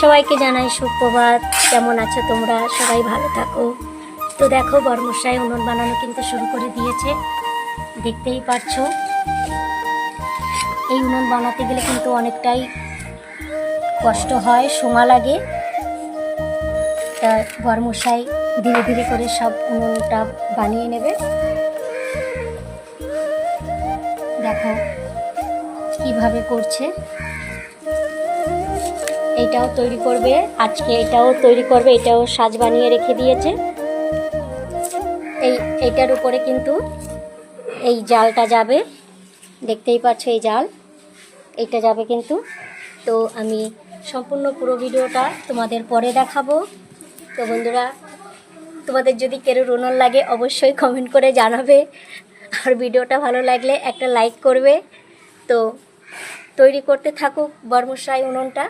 সবাইকে জানাই সুপ্রভাত। কেমন আছো তোমরা? সবাই ভালো থাকো। তো দেখো বর্মশাই উনুন বানানো কিন্তু শুরু করে দিয়েছে, দেখতেই পাচ্ছো। এই উনুন বানাতে গেলে কিন্তু অনেকটাই কষ্ট হয়, সময় লাগে। তা বর্মশাই ধীরে ধীরে করে সব উনুনটা বানিয়ে নেবে। দেখো কিভাবে করছে। এইটাও তৈরি করবে আজকে, এটাও তৈরি করবে, এটাও সাজ বানিয়ে রেখে দিয়েছে। এইটার উপরে কিন্তু এই জালটা যাবে, দেখতেই পাচ্ছ এই জাল, এইটা যাবে কিন্তু। তো আমি সম্পূর্ণ পুরো ভিডিওটা তোমাদের পরে দেখাবো। তো বন্ধুরা, তোমাদের যদি কেরোর উনুন লাগে অবশ্যই কমেন্ট করে জানাবে, আর ভিডিওটা ভালো লাগলে একটা লাইক করবে। তো তৈরি করতে থাকুক বর্মশাই উনুনটা।